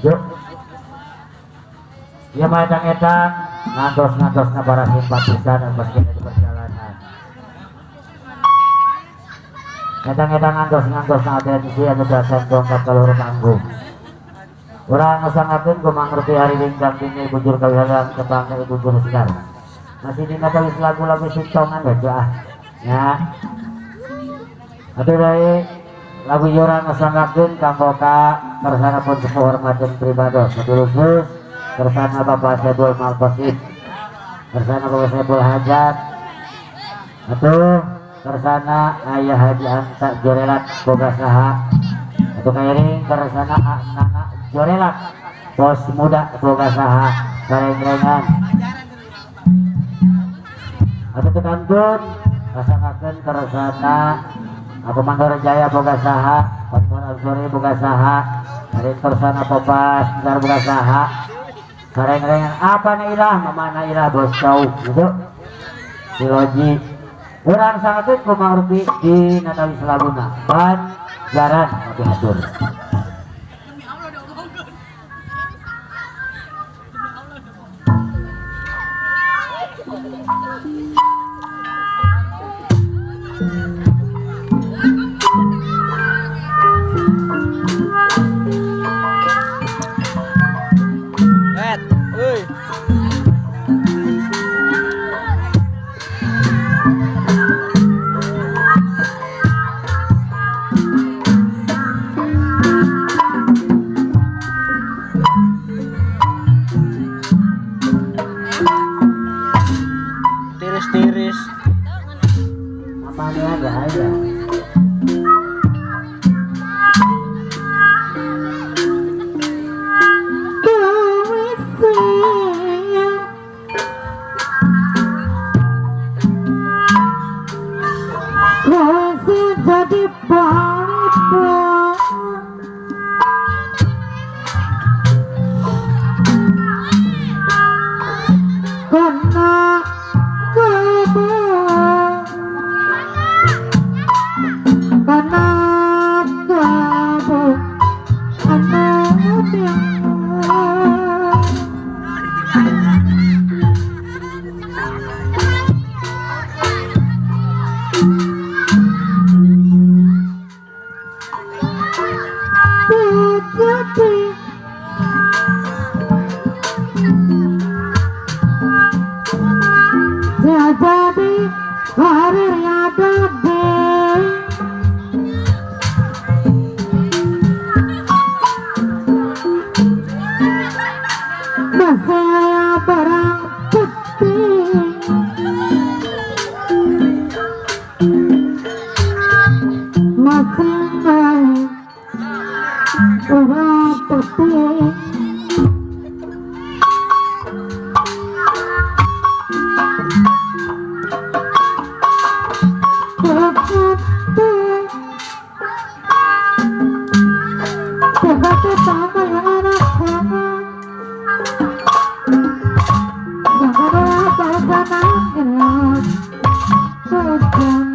Yuk. Ya edang-edang ngantos-ngantosna para simpatisan dan meski di perjalanan. Edang-edang ngantos-ngantosna atensi anu dasan dongkat kaloro panggung. Urang ngasangakeun kumaha ngerti hari lingkang dini bujur kawihalang kebangga ibu juru sekar. Masih dina tawis lagu-lagu sintongan ya. Ya. Atuh bae lagu urang ngasangakeun kanggo ka karsanapun sepuh hormatkeun pribados sadulusus kersana Bapak Saiful Malkosid, kersana Bapak Saiful Hajat, atuh kersana Ayah Haji Anta Jorelat boga saha, atuh kairing kersana Nana Jorelat bos muda boga saha kareng-rengan, atuh tekantun rasangakeun kersana Komando Jaya boga saha, Komando Al-Suri boga saha, dari kersana Popas ntar boga saha. Kareng-rengan apa na ilah mamana ilah bos kau gitu siloji urang sangatut kumangrti di Natali Selabuna ban jaran tapi hatur tiris-tiris namanya aja aja jadi panitia karena kamu anaknya jadi hari ada saya barang putih masih naik orang putih sebagai sama yang anak sama yang adalah bahasa gelas hujan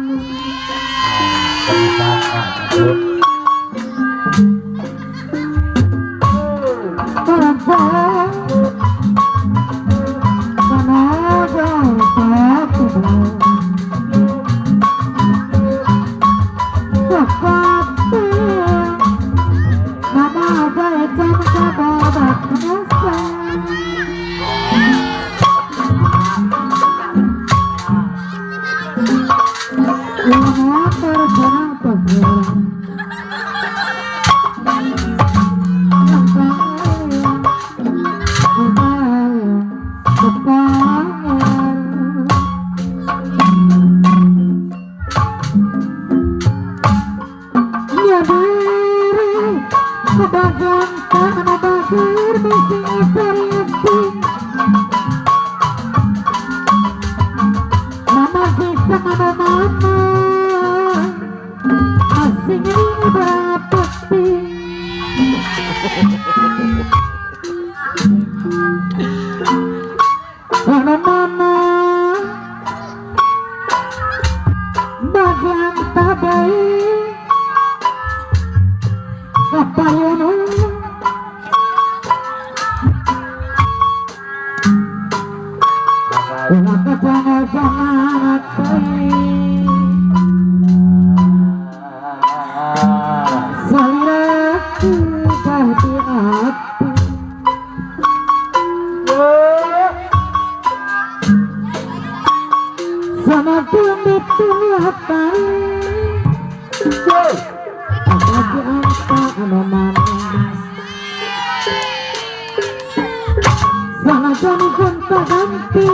hati. Sama kulit tuatan apa diangka anu manis sama jani gonta ganti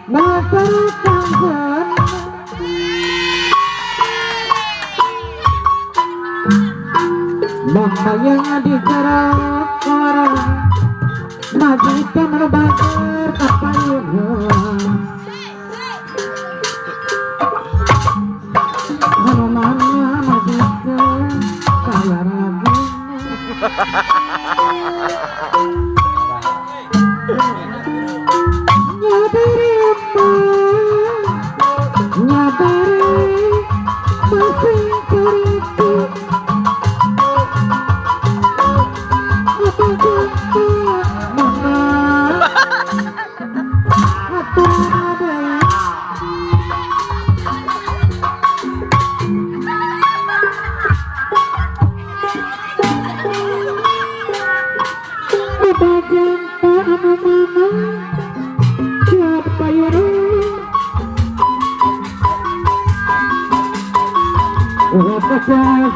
masyarakat mama yang digerak orang magita merubakan apa yang Hanumannya magita kaya lagi nyadari apa nyadari masih cerita apa jumpa mana atau ada bagian anu mana siapa yuru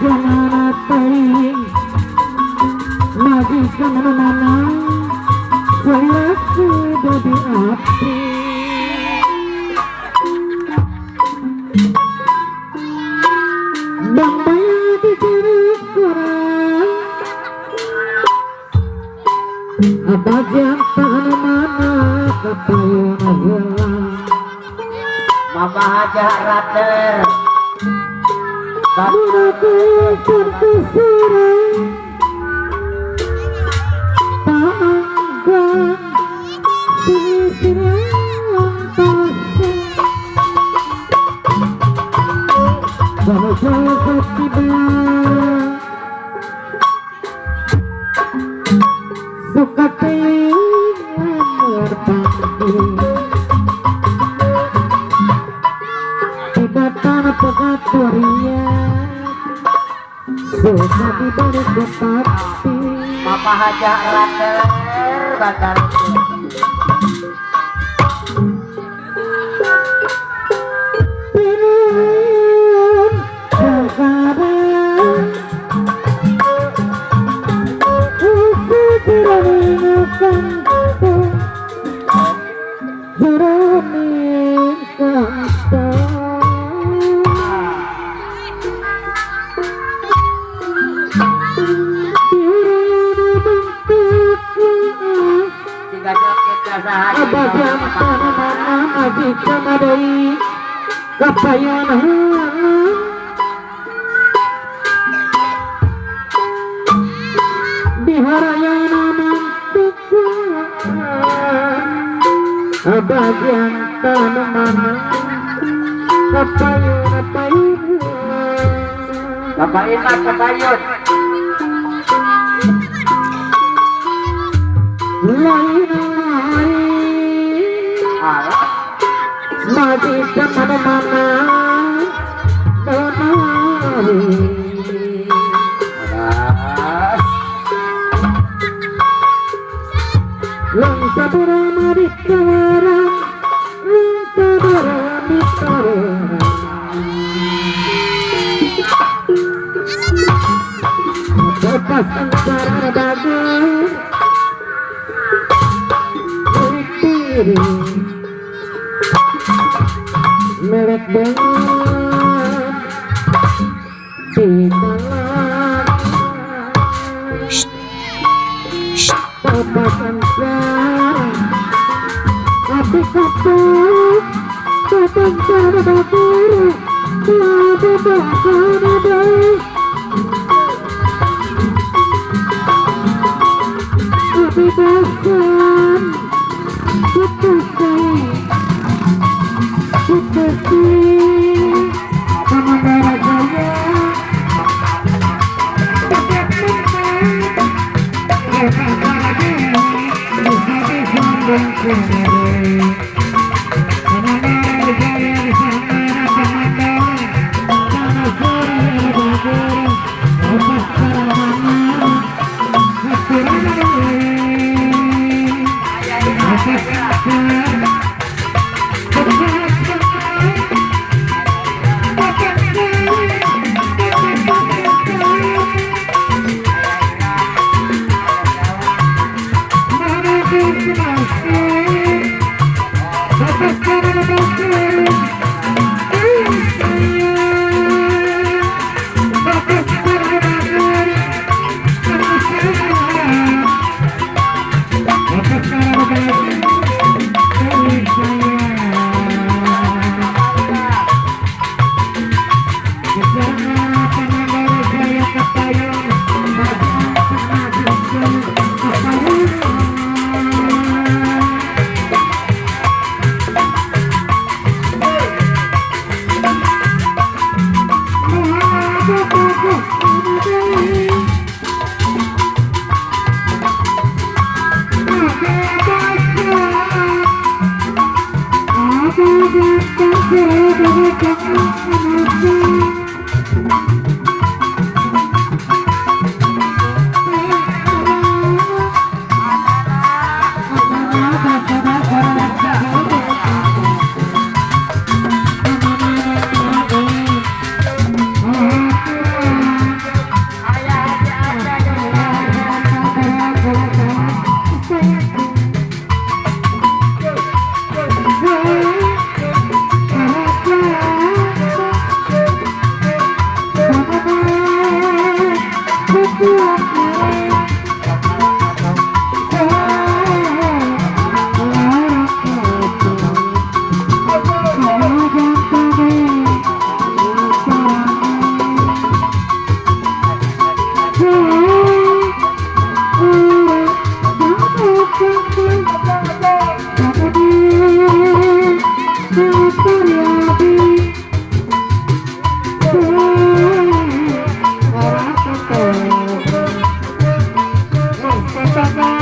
jangan atain lagi kemana mana saya sudah di api bang bayar di kiri kurang bagian tanah mana kapayun hilang Mama Haja Rater Menurutku terserah Tangan sisir yang pasang Kalau jauh tiba suka pengen berbagi tiba tanah pegatoria suka dibalik bupati Mama Haja Rater Bandar pilihan sekarang bagian tanaman kapayun kapayun lain-lain mati kemana-mana donari langkah berama di kawaran langkah berama di kawaran lepas antara bagai diri melek dengan di dalam papasan api kapal papan cara bakar tiada bahkan ada api basan putuskan Kamandara Jaya Kamandara Jaya Bersama sambung kembali Kamandara Jaya bersama Kamandara Tanah Suri Al-Bagir Lepas karamana Hati Bye.